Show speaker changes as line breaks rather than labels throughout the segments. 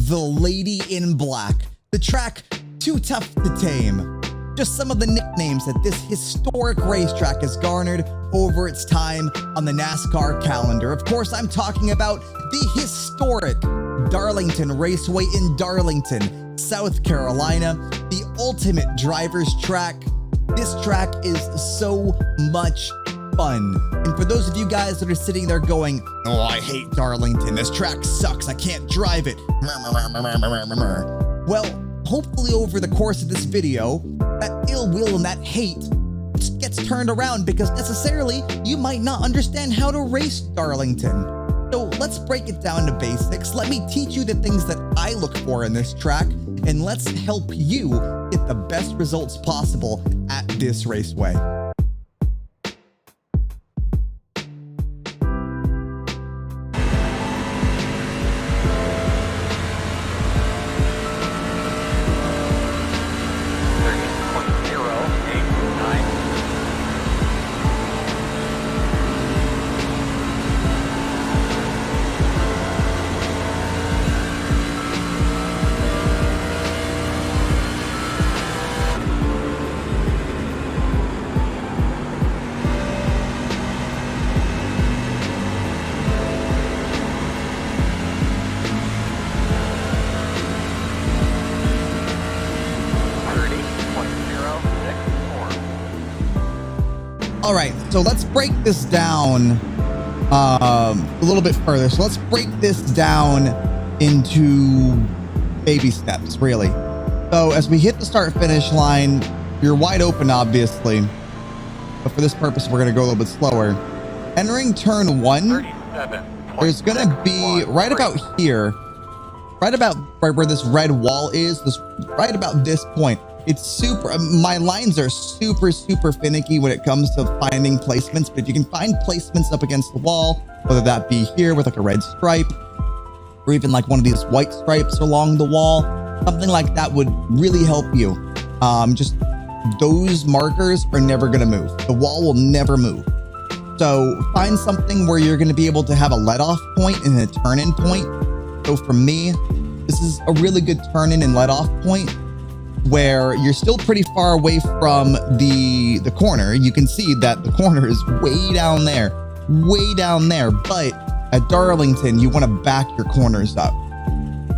the Lady in Black, the track Too Tough to Tame. Just some of the nicknames that this historic racetrack has garnered over its time on the NASCAR calendar. Of course, I'm talking about the historic Darlington Raceway in Darlington, South Carolina, the ultimate driver's track. This track is so much fun. And for those of you guys that are sitting there going, "Oh, I hate Darlington. This track sucks. I can't drive it." Well, hopefully over the course of this video, that ill will and that hate gets turned around, because necessarily you might not understand how to race Darlington. So let's break it down to basics. Let me teach you the things that I look for in this track, and let's help you get the best results possible at this raceway. All right, so let's break this down a little bit further. So let's break this down into baby steps, really. So as we hit the start-finish line, you're wide open, obviously. But for this purpose, we're going to go a little bit slower. Entering turn 1, there's going to be right about here, right where this red wall is, right about this point. It's super, my lines are super finicky when it comes to finding placements, but if you can find placements up against the wall, whether that be here with like a red stripe, or even like one of these white stripes along the wall, something like that would really help you. Just those markers are never gonna move. The wall will never move. So find something where you're gonna be able to have a let-off point and a turn-in point. So for me, this is a really good turn-in and let-off point, where you're still pretty far away from the corner. You can see that the corner is way down there, but at Darlington, you want to back your corners up.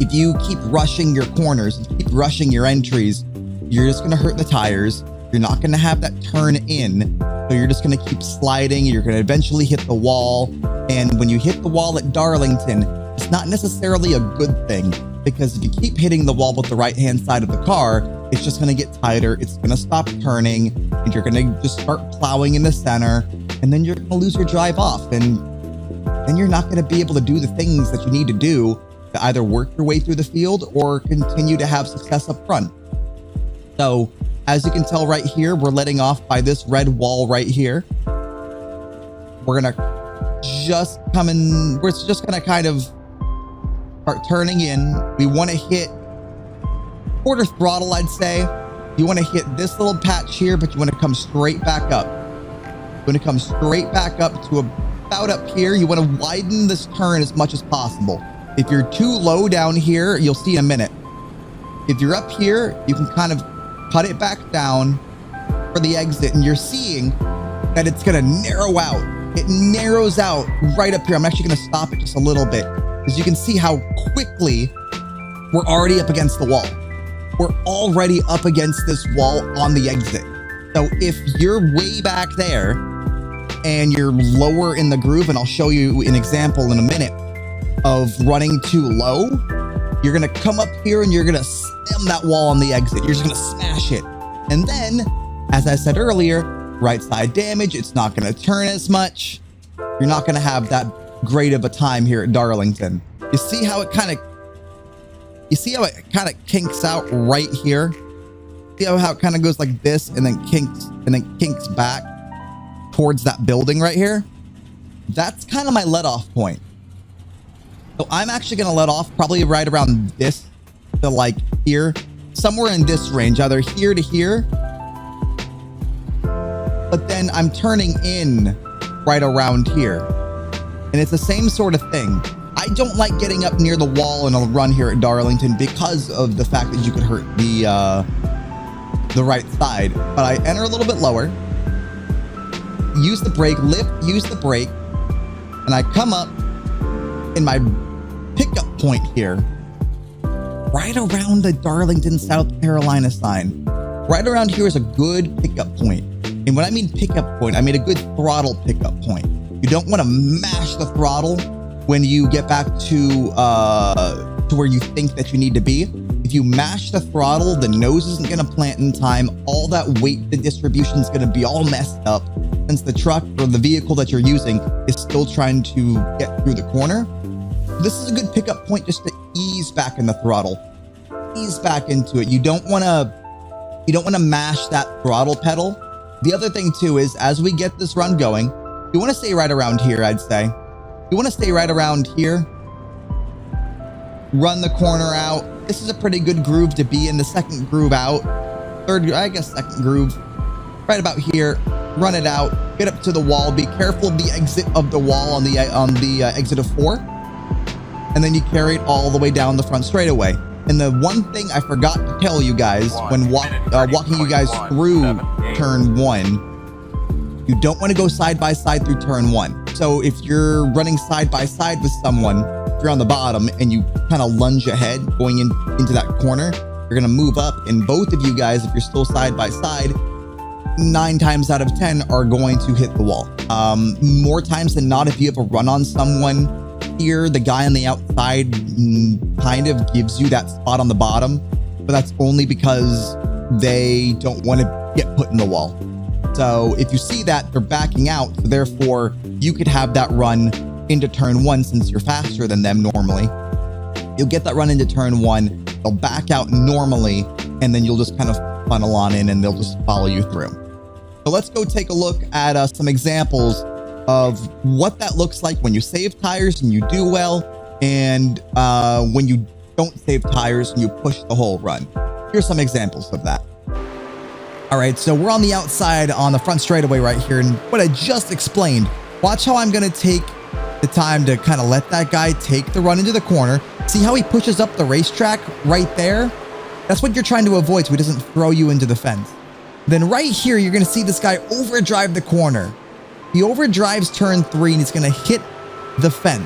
If you keep rushing your corners and keep rushing your entries, you're just going to hurt the tires. You're not going to have that turn in, so you're just going to keep sliding. You're going to eventually hit the wall, and when you hit the wall at Darlington, it's not necessarily a good thing, because if you keep hitting the wall with the right-hand side of the car, it's just going to get tighter. It's going to stop turning, and you're going to just start plowing in the center, and then you're going to lose your drive off, and then you're not going to be able to do the things that you need to do to either work your way through the field or continue to have success up front. So as you can tell right here, we're letting off by this red wall right here. We're going to just come in. We're just going to kind of start turning in. We want to hit quarter throttle, I'd say. You want to hit this little patch here, but you want to come straight back up. You want to come straight back up to about up here. You want to widen this turn as much as possible. If you're too low down here, you'll see in a minute. If you're up here, you can kind of cut it back down for the exit, and you're seeing that it's going to narrow out. It narrows out right up here. I'm actually going to stop it just a little bit, because you can see how quickly we're already up against the wall. We're already up against this wall on the exit. So if you're way back there and you're lower in the groove, and I'll show you an example in a minute of running too low, you're gonna come up here and you're gonna stem that wall on the exit. You're just gonna smash it. And then, as I said earlier, right side damage, it's not gonna turn as much. You're not gonna have that great of a time here at Darlington. You see how it kind of kinks out right here? See how it kind of goes like this and then kinks back towards that building right here? That's kind of my let off point. So I'm actually going to let off probably right around this to like here, somewhere in this range, either here to here. But then I'm turning in right around here. And it's the same sort of thing. I I don't like getting up near the wall in a run here at Darlington because of the fact that you could hurt the right side. But I enter a little bit lower, use the brake, lift, use the brake, and I come up in my pickup point here, right around the Darlington, South Carolina sign. Right around here is a good pickup point. And when I mean pickup point, I mean a good throttle pickup point. You don't want to mash the throttle when you get back to where you think that you need to be. If you mash the throttle, the nose isn't going to plant in time. All that weight, the distribution is going to be all messed up since the truck or the vehicle that you're using is still trying to get through the corner. This is a good pickup point just to ease back in the throttle, ease back into it. You don't want to mash that throttle pedal. The other thing too is as we get this run going, you want to stay right around here. I'd say you want to stay right around here. Run the corner out. This is a pretty good groove to be in. The second groove out, third, I guess second groove, right about here. Run it out. Get up to the wall. Be careful of the exit of the wall on the exit of 4, and then you carry it all the way down the front straightaway. And the one thing I forgot to tell you guys when walking you guys through turn 1, you don't want to go side by side through turn 1. So if you're running side by side with someone, if you're on the bottom and you kind of lunge ahead going into that corner, you're going to move up, and both of you guys, if you're still side by side, 9 times out of 10 are going to hit the wall. More times than not, if you have a run on someone here, the guy on the outside kind of gives you that spot on the bottom, but that's only because they don't want to get put in the wall. So if you see that, they're backing out, so therefore you could have that run into turn 1 since you're faster than them normally. You'll get that run into turn 1, they'll back out normally, and then you'll just kind of funnel on in and they'll just follow you through. So let's go take a look at some examples of what that looks like when you save tires and you do well, and when you don't save tires and you push the whole run. Here's some examples of that. All right, so we're on the outside on the front straightaway right here, and what I just explained, watch how I'm going to take the time to kind of let that guy take the run into the corner. See how he pushes up the racetrack right there? That's what you're trying to avoid so he doesn't throw you into the fence. Then right here, you're going to see this guy overdrive the corner. He overdrives turn 3 and he's going to hit the fence.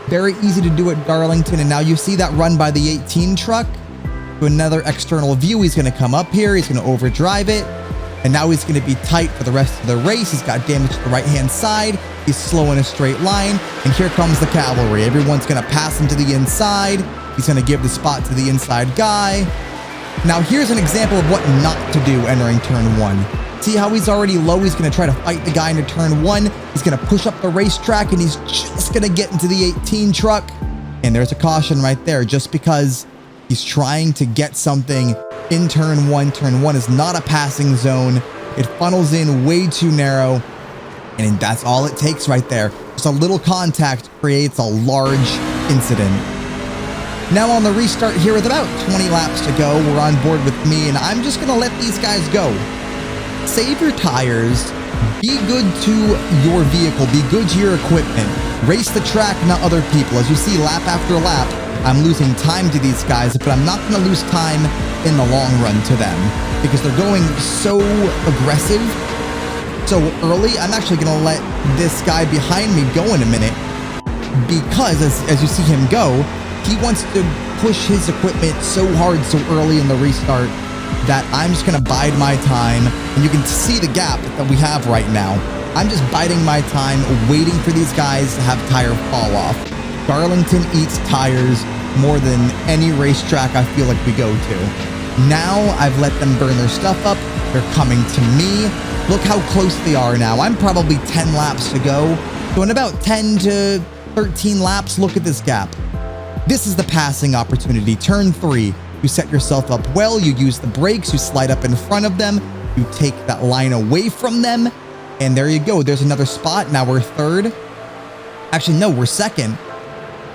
Very easy to do at Darlington. And now you see that run by the 18 truck. To another external view, he's going to come up here. He's going to overdrive it. And now he's going to be tight for the rest of the race. He's got damage to the right-hand side. He's slow in a straight line. And here comes the cavalry. Everyone's going to pass him to the inside. He's going to give the spot to the inside guy. Now here's an example of what not to do entering turn 1. See how he's already low? He's going to try to fight the guy into turn 1. He's going to push up the racetrack and he's just going to get into the 18 truck. And there's a caution right there just because he's trying to get something in turn 1. Turn 1 is not a passing zone. It funnels in way too narrow. And that's all it takes right there. Just a little contact creates a large incident. Now on the restart here with about 20 laps to go, we're on board with me and I'm just going to let these guys go. Save your tires, be good to your vehicle, be good to your equipment, race the track, not other people. As you see lap after lap, I'm losing time to these guys, but I'm not going to lose time in the long run to them because they're going so aggressive, so early. I'm actually going to let this guy behind me go in a minute because as you see him go, he wants to push his equipment so hard so early in the restart that I'm just going to bide my time. And you can see the gap that we have right now. I'm just biding my time, waiting for these guys to have tire fall off. Darlington eats tires more than any racetrack I feel like we go to. Now I've let them burn their stuff up. They're coming to me. Look how close they are now. I'm probably 10 laps to go. So in about 10 to 13 laps, look at this gap. This is the passing opportunity. Turn 3. You set yourself up well. You use the brakes. You slide up in front of them. You take that line away from them. And there you go. There's another spot. Now we're 3rd. Actually, no, we're 2nd.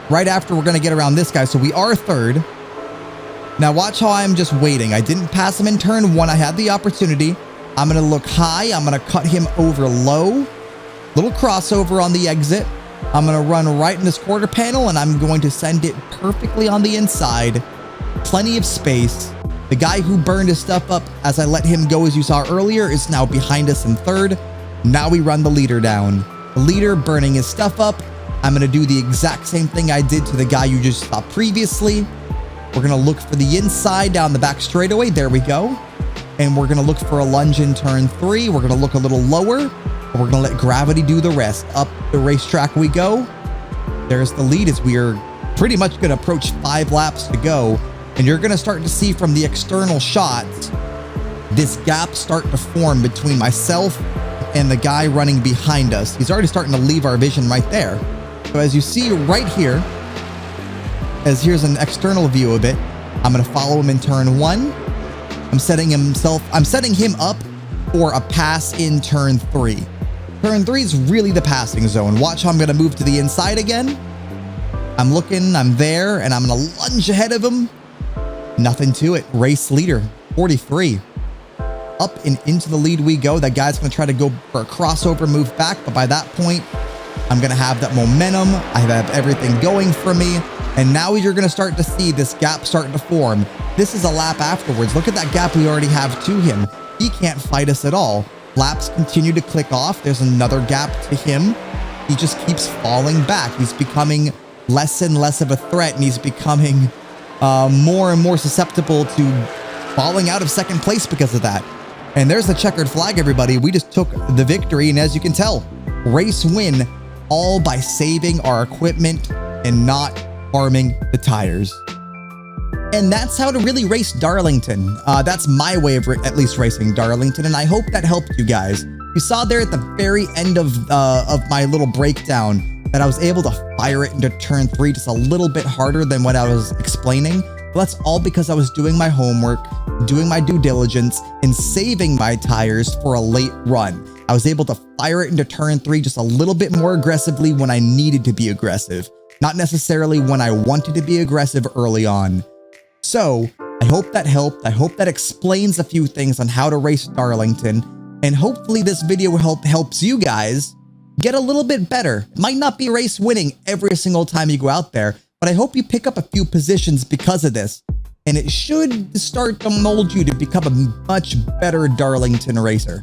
Right after we're going to get around this guy. So we are 3rd. Now watch how I'm just waiting. I didn't pass him in turn 1. I had the opportunity. I'm going to look high. I'm going to cut him over low. Little crossover on the exit. I'm going to run right in this quarter panel, and I'm going to send it perfectly on the inside. Plenty of space. The guy who burned his stuff up as I let him go, as you saw earlier, is now behind us in third. Now we run the leader down. The leader burning his stuff up. I'm going to do the exact same thing I did to the guy you just saw previously. We're going to look for the inside down the back straightaway. There we go. And we're going to look for a lunge in turn 3. We're going to look a little lower. We're going to let gravity do the rest. Up the racetrack we go. There's the lead as we are pretty much going to approach 5 laps to go. And you're going to start to see from the external shots, this gap start to form between myself and the guy running behind us. He's already starting to leave our vision right there. So as you see right here, as here's an external view of it, I'm going to follow him in turn 1. I'm setting him up for a pass in turn 3. Turn 3 is really the passing zone. Watch how I'm going to move to the inside again. I'm looking, I'm there, and I'm going to lunge ahead of him. Nothing to it. Race leader, 43. Up and into the lead we go. That guy's going to try to go for a crossover move back, but by that point, I'm going to have that momentum. I have everything going for me. And now you're going to start to see this gap start to form. This is a lap afterwards. Look at that gap we already have to him. He can't fight us at all. Laps continue to click off. There's another gap to him. He just keeps falling back. He's becoming less and less of a threat, and he's becoming more and more susceptible to falling out of second place because of that. And there's the checkered flag, everybody. We just took the victory, and as you can tell, race win, all by saving our equipment and not harming the tires. And that's how to really race Darlington. That's my way of at least racing Darlington, and I hope that helped you guys. You saw there at the very end of my little breakdown that I was able to fire it into turn 3 just a little bit harder than what I was explaining. But that's all because I was doing my homework, doing my due diligence, and saving my tires for a late run. I was able to fire it into turn 3 just a little bit more aggressively when I needed to be aggressive, not necessarily when I wanted to be aggressive early on. So I hope that helped. I hope that explains a few things on how to race Darlington, and hopefully this video helps you guys get a little bit better. It might not be race winning every single time you go out there, but I hope you pick up a few positions because of this, and it should start to mold you to become a much better Darlington racer.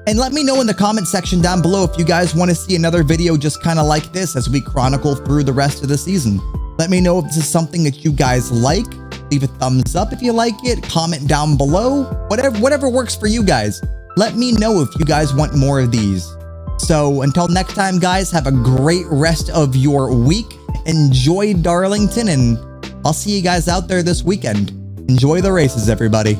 And let me know in the comment section down below if you guys want to see another video just kind of like this as we chronicle through the rest of the season. Let me know if this is something that you guys like. Leave a thumbs up if you like it. Comment down below. Whatever works for you guys. Let me know if you guys want more of these. So until next time, guys, have a great rest of your week. Enjoy Darlington, and I'll see you guys out there this weekend. Enjoy the races, everybody.